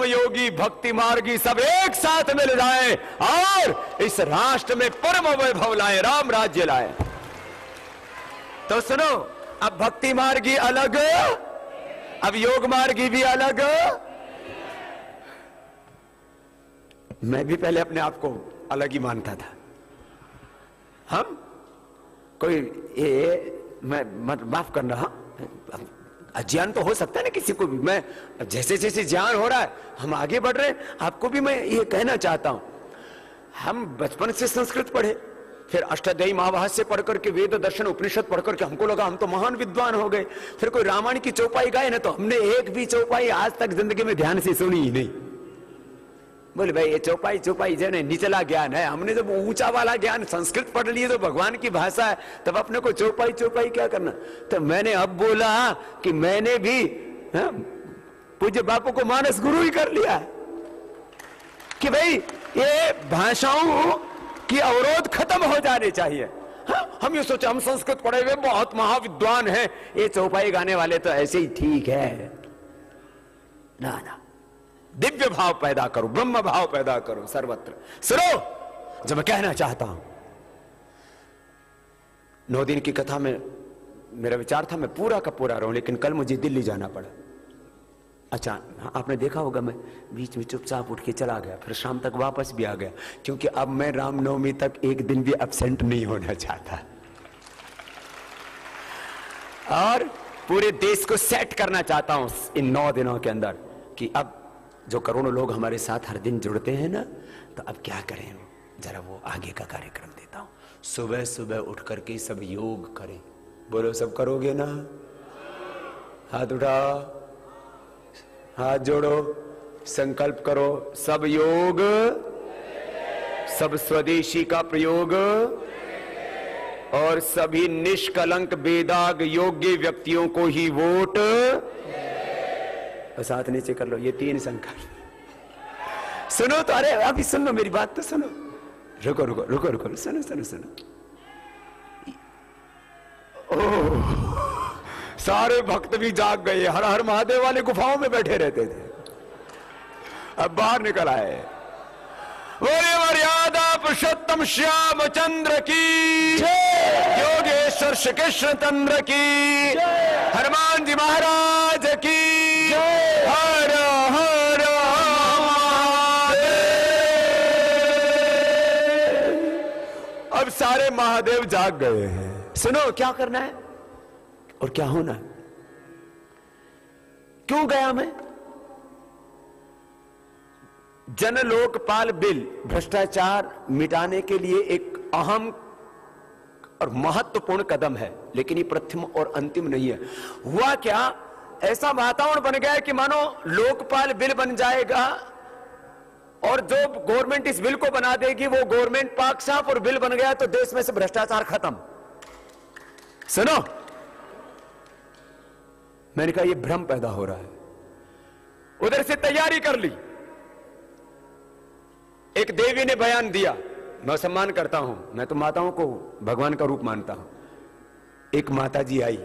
कर्मयोगी भक्ति मार्गी सब एक साथ मिल जाए और इस राष्ट्र में परम वैभव लाए, राम राज्य लाए। तो सुनो, अब भक्ति मार्गी अलग, अब योग मार्गी भी अलग। मैं भी पहले अपने आप को अलग ही मानता था। हम कोई मैं माफ करना, अज्ञान तो हो सकता है ना किसी को भी। मैं जैसे जैसे ज्ञान हो रहा है हम आगे बढ़ रहे हैं। आपको भी मैं ये कहना चाहता हूं, हम बचपन से संस्कृत पढ़े, फिर अष्टाध्यायी महाभाष्य पढ़ करके, वेद दर्शन उपनिषद पढ़ करके हमको लगा हम तो महान विद्वान हो गए। फिर कोई रामायण की चौपाई गाए ना, तो हमने एक भी चौपाई आज तक जिंदगी में ध्यान से सुनी ही नहीं। बोले भाई ये चौपाई चौपाई जो है निचला ज्ञान है। हमने जब ऊंचा वाला ज्ञान संस्कृत पढ़ लिए तो भगवान की भाषा है, तब अपने को चौपाई चौपाई क्या करना। तो मैंने अब बोला कि मैंने भी पूज्य बापू को मानस गुरु ही कर लिया कि भाई ये भाषाओं की अवरोध खत्म हो जाने चाहिए। हम ये सोचे हम संस्कृत पढ़े हुए बहुत महाविद्वान हैं, ये चौपाई गाने वाले तो ऐसे ही ठीक है। ना ना, दिव्य भाव पैदा करो, ब्रह्म भाव पैदा करो सर्वत्र। सुनो, जो मैं कहना चाहता हूं, 9 दिन की कथा में मेरा विचार था मैं पूरा का पूरा रहूं, लेकिन कल मुझे दिल्ली जाना पड़ा। अच्छा, आपने देखा होगा मैं बीच में चुपचाप उठ के चला गया, फिर शाम तक वापस भी आ गया, क्योंकि अब मैं रामनवमी तक एक दिन भी एब्सेंट नहीं होना चाहता और पूरे देश को सेट करना चाहता हूं इन 9 दिनों के अंदर कि अब जो करोड़ों लोग हमारे साथ हर दिन जुड़ते हैं ना, तो अब क्या करें, जरा वो आगे का कार्यक्रम देता हूं। सुबह सुबह उठ करके सब योग करें। बोलो, सब करोगे ना? हाथ उठाओ, हाथ जोड़ो, संकल्प करो, सब योग, सब स्वदेशी का प्रयोग और सभी निष्कलंक बेदाग योग्य व्यक्तियों को ही वोट। साथ नीचे कर लो, ये 3 संकल्प। सुनो तो, अरे अभी सुन लो मेरी बात तो सुनो। रुको रुको रुको रुको, सुनो सुनो सुनो। ओह, सारे भक्त भी जाग गए। हर हर महादेव वाले गुफाओं में बैठे रहते थे, अब बाहर निकल आए। बोले मर्यादा पुरुषोत्तम श्याम चंद्र की, योगेश्वर श्री कृष्ण चंद्र की, हनुमान जी महाराज की, हर हर महादेव। अब सारे महादेव जाग गए हैं। सुनो, क्या करना है और क्या होना है। क्यों गया मैं? जन लोकपाल बिल भ्रष्टाचार मिटाने के लिए एक अहम और महत्वपूर्ण कदम है, लेकिन ये प्रथम और अंतिम नहीं है। हुआ क्या, ऐसा वातावरण बन गया है कि मानो लोकपाल बिल बन जाएगा और जो गवर्नमेंट इस बिल को बना देगी वो गवर्नमेंट पाक साफ और बिल बन गया तो देश में से भ्रष्टाचार खत्म। सुनो, मैंने कहा ये भ्रम पैदा हो रहा है। उधर से तैयारी कर ली। एक देवी ने बयान दिया, मैं सम्मान करता हूं, मैं तो माताओं को भगवान का रूप मानता हूं। एक माता जी आई,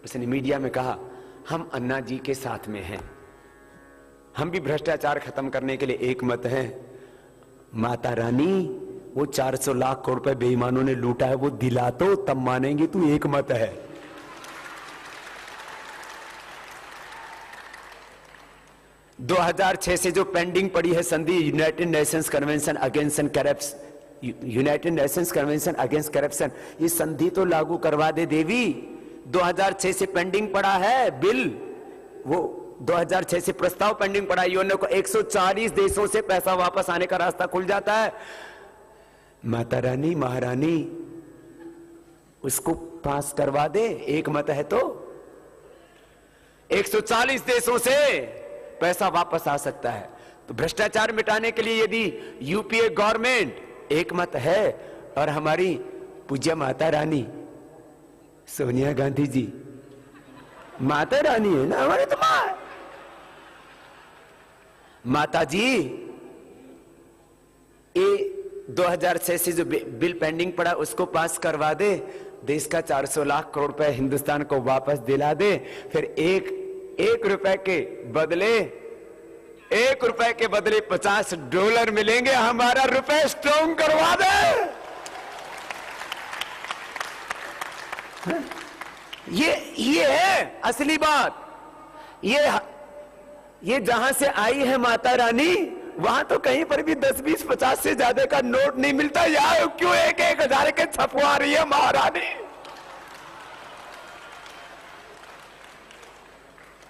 उसने मीडिया में कहा हम अन्ना जी के साथ में हैं, हम भी भ्रष्टाचार खत्म करने के लिए एक मत हैं। माता रानी, वो 400 लाख करोड़ रुपए बेईमानों ने लूटा है, वो दिला तो तब मानेंगे तू एक मत है। 2006 से जो पेंडिंग पड़ी है संधि, United Nations convention against corruption, United Nations convention against corruption, ये संधि तो लागू करवा दे देवी। 2006 से पेंडिंग पड़ा है बिल, वो 2006 से प्रस्ताव पेंडिंग पड़ा है। यूएन को 140 देशों से पैसा वापस आने का रास्ता खुल जाता है। माता रानी महारानी उसको पास करवा दे, एक मत है तो 140 देशों से पैसा वापस आ सकता है। तो भ्रष्टाचार मिटाने के लिए यदि यूपीए गवर्नमेंट एक मत है और हमारी पूज्य माता रानी सोनिया गांधी जी माता रानी है ना हमारे, तो माता जी ये 2006 से जो बिल पेंडिंग पड़ा उसको पास करवा दे, देश का 400 लाख करोड़ रुपए हिंदुस्तान को वापस दिला दे, फिर एक रुपए के बदले 1 रुपए के बदले $50 मिलेंगे, हमारा रुपए स्ट्रांग करवा दे। ये है असली बात। ये जहां से आई है माता रानी, वहां तो कहीं पर भी 10, 20, 50 से ज्यादा का नोट नहीं मिलता। यार क्यों 1,000 के छपवा रही है महारानी?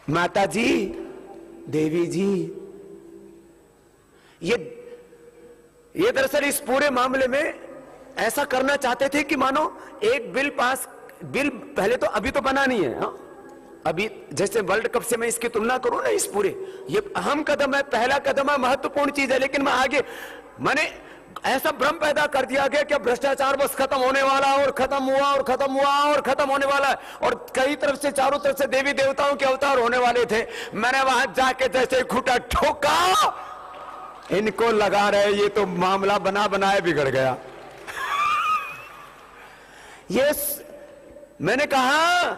माता जी, देवी जी, ये दरअसल इस पूरे मामले में ऐसा करना चाहते थे कि मानो एक बिल पहले तो अभी तो बना नहीं है। अभी जैसे वर्ल्ड कप से मैं इसकी तुलना करूं ना, इस पूरे ये अहम कदम है, पहला कदम है, महत्वपूर्ण चीज है, लेकिन मैं आगे मैंने ऐसा भ्रम पैदा कर दिया गया कि भ्रष्टाचार बस खत्म होने वाला और खत्म हुआ और खत्म हुआ और खत्म होने वाला है, और कई तरफ से चारों तरफ से देवी देवताओं के अवतार होने वाले थे। मैंने वहां जाके जैसे खूंटा ठोका, इनको लगा रहे ये तो मामला बना बनाए बिगड़ गया। ये मैंने कहा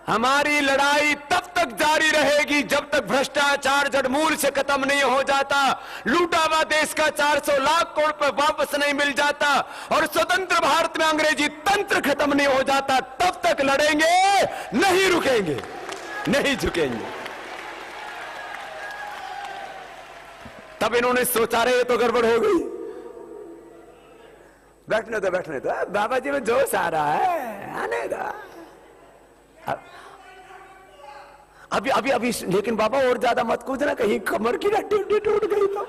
हमारी लड़ाई तब तक जारी रहेगी जब तक भ्रष्टाचार जड़मूल से खत्म नहीं हो जाता, लूटा हुआ देश का 400 लाख करोड़ रुपए वापस नहीं मिल जाता, और स्वतंत्र भारत में अंग्रेजी तंत्र खत्म नहीं हो जाता। तब तक लड़ेंगे, नहीं रुकेंगे, नहीं झुकेंगे। तब इन्होंने सोचा रहे तो गड़बड़ हो गई। बैठने दो बाबा जी में जोश आ रहा है, आने दो। अभी लेकिन बाबा और ज्यादा मत कूदना, कहीं कमर की हड्डी टूट गई तो।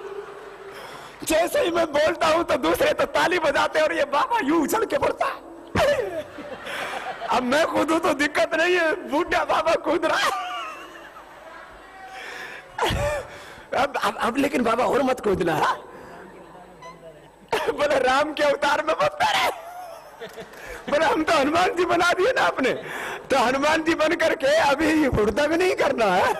जैसे ही मैं बोलता हूं तो दूसरे तो ताली बजाते और ये बाबा यूं उछल के पड़ता। अब मैं कूदूं तो दिक्कत नहीं है, बूढ़ा बाबा कूद रहा है। अब लेकिन बाबा और मत कूदना। बोले राम के अवतार में मत रहे। बोले हम तो हनुमान जी बना दिए ना आपने, तो हनुमान जी बन करके अभी उड़ता भी नहीं करना है।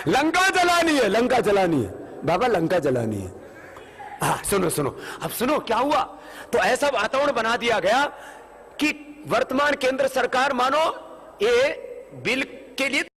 लंका जलानी है, लंका जलानी है बाबा, लंका जलानी है। हाँ सुनो, अब सुनो क्या हुआ। तो ऐसा वातावरण बना दिया गया कि वर्तमान केंद्र सरकार मानो ये बिल के लिए